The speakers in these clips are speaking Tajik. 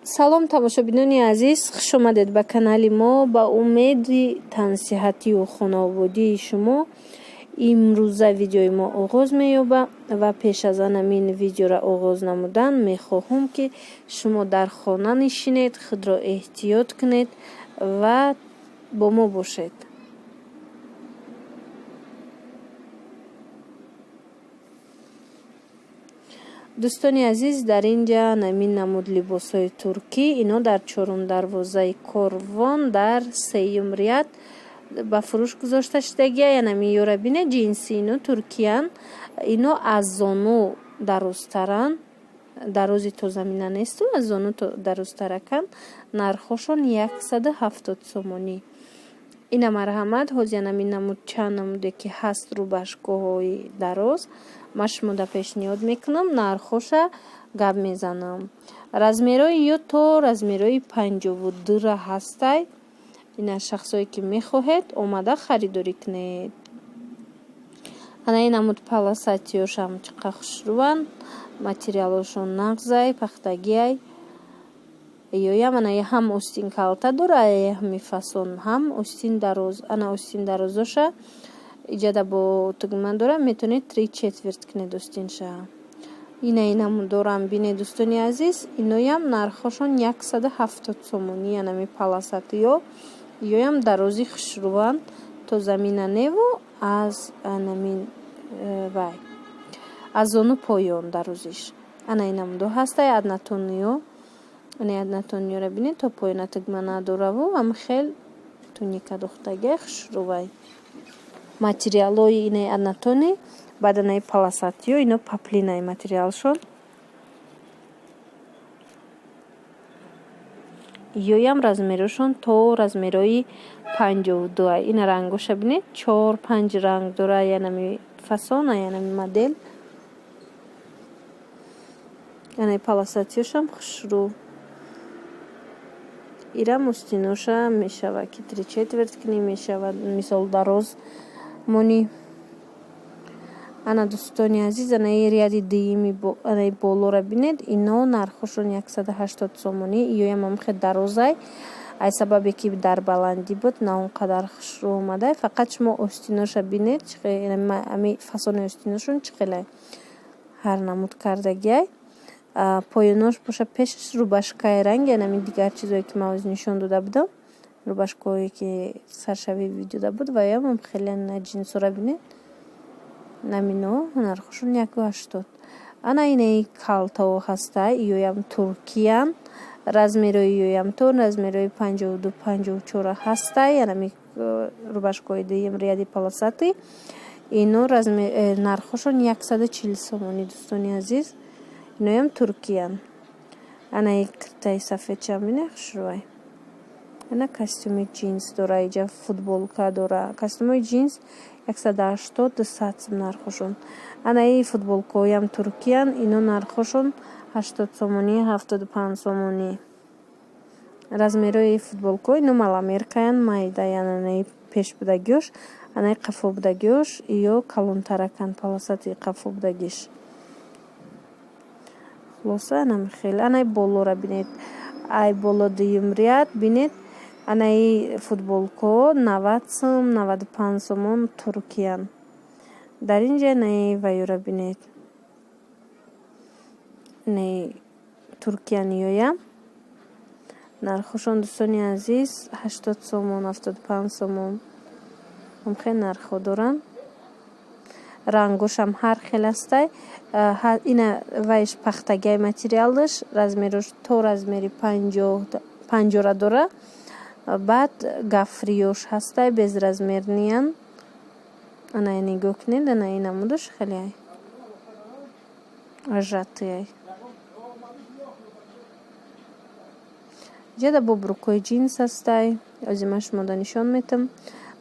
салом тамошобинони азиз, хуш омадед ба канали мо. Ба умеди тансиҳатию хонаводии шумо имрӯза видеои мо оғоз меёбад ва пеш аз ан ин видеоро оғоз намудан мехоҳам ки шумо дар хона нишинед, худро эҳтиёт кунед ва бо мо бошед. дӯстони азиз, дар инҷа намин намуд либосҳои туркӣ, ино дар чорум дарвозаи корвон дар сеюм ряд ба фурӯш гузошта шудагия. Нами ёра бинед, ҷинси ино туркиян, ино аз зону дарозтаран, дарози то замина несту, аз зону то дарозтаракан. Нархошон 170 сомонӣ. ина марҳамат ҳозир намин намуд чанд намуде ки ҳаст рӯбашкоҳои дароз. ман шумода пешниҳод мекунам, нархоша гап мезанам. размерои ё то размерои 52 ҳастай. ина шахсое ки мехоҳед омада харидорӣ кунед. ана ин намуд паласатиёшам чиқа хушрӯан, материалошон нағзай, пахтагиай. ёям ана ҳам остин калта дора, ҳами фасон ҳам остин дароз. ана остин дарозоша иҷада бо тугман дора, метавонед 3/4 кунед остинша. инаму дорам бинед дӯстони азиз, иноям нархошон 170 сомонӣ. анами паласатиё ёям дарози хушрӯан то замина неву аз анамин вай аз зону поён дарозиш. ана инаму до ҳастай аднатониё. ана аднатониёра бинед то поёна тугмана дораву ам хел туника духтаге хушрӯвай. материалои инаи аднатони баъданаи паласатиё ино паплинаи материалшон. ёям размерошон то размерои 52. ина рангоша бинед 4-5 ранг дора, янами фасон, янами модел. янаи паласатиёшам хушрӯ. ирам устиноша мешавад ки 3/4 кунӣ, мешавад мисол дароз монӣ. ана дӯстони азиз, анаи ряди дуюми анаи болора бинед, ино нархошон 180 сомонӣ. ёям амхе дарозай, ай сабабе ки дар баландӣ буд на он қадар хушрӯ омадай. фақат шумо остиноша бинед, ами фасони остиношон чӣ хелай ҳар намуд кардагиай. поёнош боша пешаш рӯбашкаи ранг, янами дигар чизое ки ман оз нишон дода будам, рӯбашкое ки саршави видеода буд. ва ёам хеле на ҷинсора бинед, намино нархошон 180. ана инаи калтао ҳастай, ёям туркиян. размерои ёям то размерои 52-54 ҳастай. янами рӯбашкои дуюм ряди полосати ино нархошон 140 сомонӣ. дӯстони азиз, иноям туркиян. анаи куртаи сафедшам бинед хушрӯвай. ана костюми ҷинс дора, иҷа футболка дора. костюмои ҷинс 180-200 сом нархошон. анаи футболкаҳоям туркиян, ино нархошон 80 сомонӣ, 75 сомонӣ. размерои футболкаҳо ино маламеркаян, майдаян. анаи пешбудагиёш, анаи қафобудагиёш ё калонтаракан, полосати қафобудагиш. хулоса анам хел. анаи болора бинед, ай боло дуюм ряд бинед. анаи футболкаҳо 90 сом, 95 сомон туркиян. дар инҷа анаи вайёра бинед, анаи туркиян ёям. нархошон дӯстони азиз 80 сомон, 75 сомон. ҳамхе нархҳо доранд. рангошам ҳар хел ҳастай. ина вайш пахтагиай материал дошт. размерош то размери 50 дора. баъд гафриёш ҳастай, безразмерниян. ана нигоҳ кунед, ана инамудош хеле ажатиай. ҷада бо брукои ҷинс ҳастай. озир ман шумода нишон метам.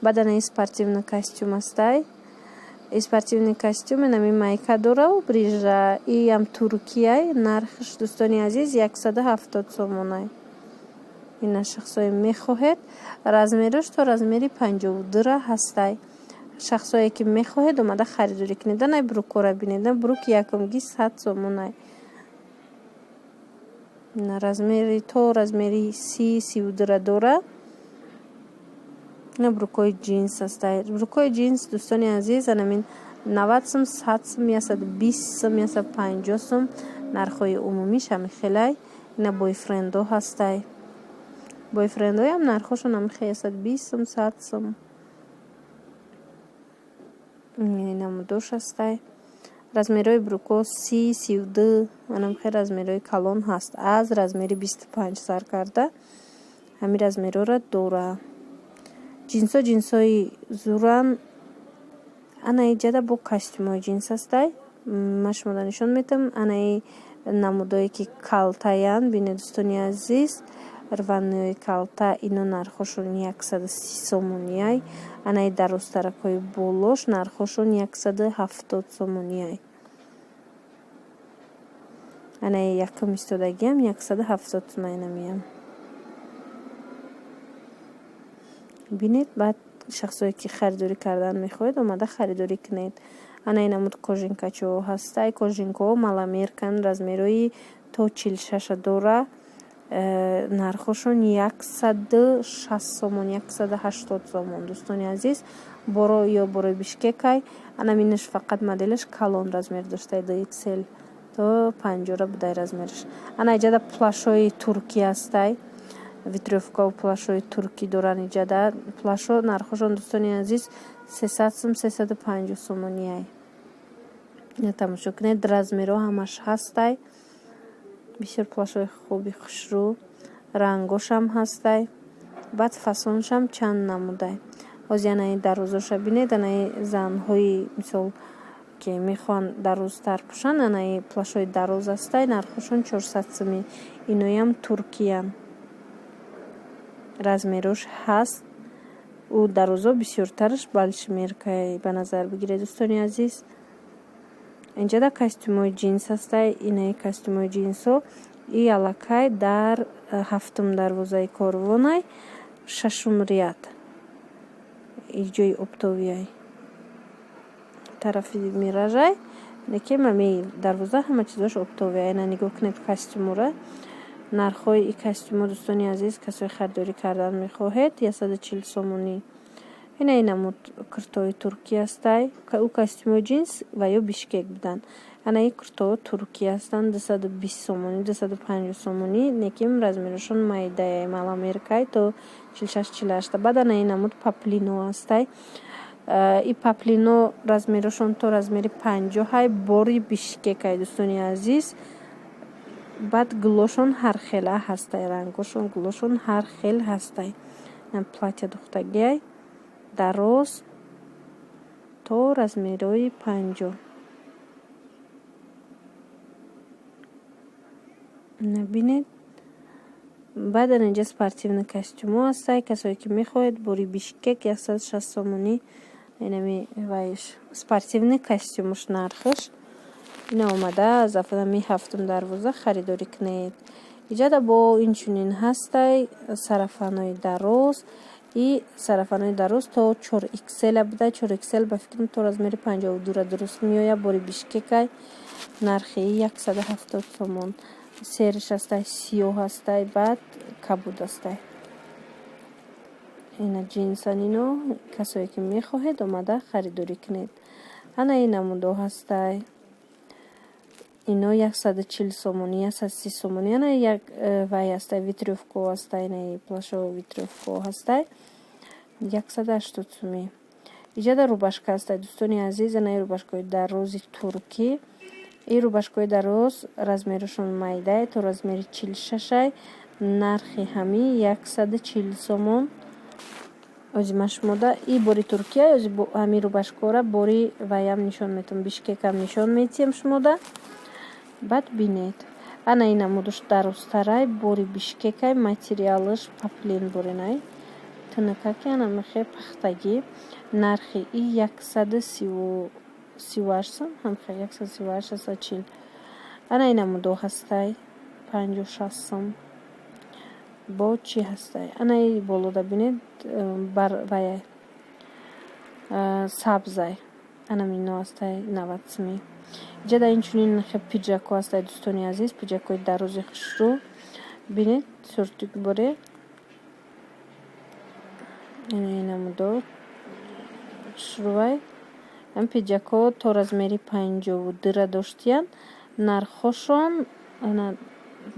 баъд анаи спортивный костюм ҳастай. спортивный костюм инами майка дораву брижа. иам туркияй. нархш дӯстони азиз 170 сомонай. ина шахсое мехоҳед, размерош то размери 52 ҳастай. шахсое ки мехоҳед омада харидорӣ кунед. анай брукора бинед, брук якумги 100 сомонай. размери то размери 30-32 дора. ина брукои джинс аст. Брукои джинс дӯстони азиз анамин 90 сум, 100 сум, 120 сум, 150 сум нархҳои умумиш ҳамихелай. ина бойфрендо ҳастай. бойфрендоям нархошон ҳамихел 120 сум, 100 сум. ина мудош ҳастай. размерои бруко 30, 32 ҳамихел размерои калон ҳаст. аз размери 25 сар карда ҳамин размерора дора. ҷинсои зуран анаи ҷада бо костюмои ҷинс ҳастай. ман шумода нишон метам анаи намудое ки калтаян. бинед дӯстони азиз, рванои калта ино нархошон 130 сомонияй. анаи дарозтаракҳои болош нархошон 170 сомонияй. анаи якум истодагиам 170 сомон намиям. бинед баъд шахсое ки харидорӣ кардан мехоҳед омада харидорӣ кунед. анаи намуд кожинкачаҳо ҳастай. кожинкаҳо маламеркан размерои то 46 дора. нархошон 160 сомон, 180 сомон. дӯстони азиз, боро ё борои бишкекай анаминаш фақат моделаш калон размер доштай, DXL то 50 будай размераш. ана иҷада плашои турки ҳастай. витрёвкаву плашои турки доран иҷада. плашо нархошон дӯстони азиз 300 сум, 350 сомонияй. ина тамошо кунед, размеро ҳамаш ҳастай. бисёр плашои хуби хушрӯ, рангошам ҳастай. баъд фасоншам чанд намудай. ҳозир анаи дарозоша бинед. анаи занҳои мисол ки мехоҳанд дарозтар пӯшанд, анаи плашои дароз ҳастай. нархошон 400 суми. иноям туркиян. размерош ҳаст. ӯ дарозо бисёртараш балшмеркай ба назар бигиред дӯстони азиз. инҷада костюмои ҷинс ҳастай. инаи костюмои ҷинсо и аллакай дар 7-ум дарвозаи корвонай 6-ум ряд иҷои оптовияй тарафи миражай лекин ами дарвоза ҳама чизош оптовия. ина нигоҳ кунед костюмора. нархҳои и костюмо дӯстони азиз, касое харидорӣ кардан мехоҳед 140 сомонӣ. ина инамуд куртои туркӣ ҳастай. ӯ костюмои ҷинс ва ё бишкек будан. анаи куртоҳо туркӣ ҳастанд 220 сомонӣ, 250 сомонӣ. лекин размерашон майдаяй, маламеркай то 46-48. баъд анаи намуд паплино ҳастай. и паплино размерашон то размери 50 бори бишкекай дӯстони азиз. баъд гулошон ҳархела ҳастай. рангошон гулошон ҳархел ҳастай. платья духтагиай дароз то размерои 50. набинед. баъд анаинҷа спортивни костюмо ҳастай. касое ки мехоҳед бори бишкек 160 сомонӣ. инами вайш спортивни костюмуш нархаш. ина омада зафами 7-ум дарвоза харидорӣ кунед. иҷада бо инчунин ҳастай сарафанои дароз. и сарафанои дароз то 4XL буда. 4XL ба фикрам то размери 52 дуруст меояд. бори бишкекай нархи 170 сомон. сериш ҳастай, сиёҳ ҳастай. баъд кабуд ҳастай. ина ҷинсанино касое ки мехоҳед омада харидорӣ кунед. ана ин намудо ҳастай. ино 140 сомонӣ, 130 сомонӣ. ана як вай ҳастай. витрёвко ҳастай. ина плашо витрёвко ҳастай 180 сомӣ. иҷада рубашка ҳастай дӯстони азиз. ана рубашкаи дарози туркӣ. ин рубашкаи дароз размерашон майдай то размери 46. нархи ҳами 140 сомон. ози машмода и бори туркия ози ҳами рубашкора бори ваям нишон метам. бишкекам нишон метиям шумода. баъд бинед. ана ин намудуш дарозтарай бори бишкекай материалаш паплин боринай. тунакаки ана мехе пахтагӣ. нархи и 138 сум. ҳамхе 138 140. ана ин намудо ҳастай 56 сум. бо чи ҳастай. ана и болода бинед бар ваяй сабзай. ана мино ҳастай 90 сумӣ. иҷада инчунин пиҷако ҳастай дӯстони азиз. пиҷакои дарози хушрӯ бинед суртук боре ин намудод шурвай ам пиҷакҳо то размери 52 доштиян. Нархҳошон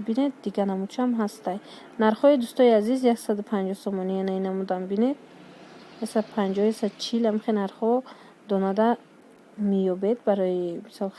бинед дига намучам ҳастай. Нархҳои дӯстои азиз 150 сомонӣ ин намудам бинед 150 140 амхе нархҳо донада меёбед барои мисол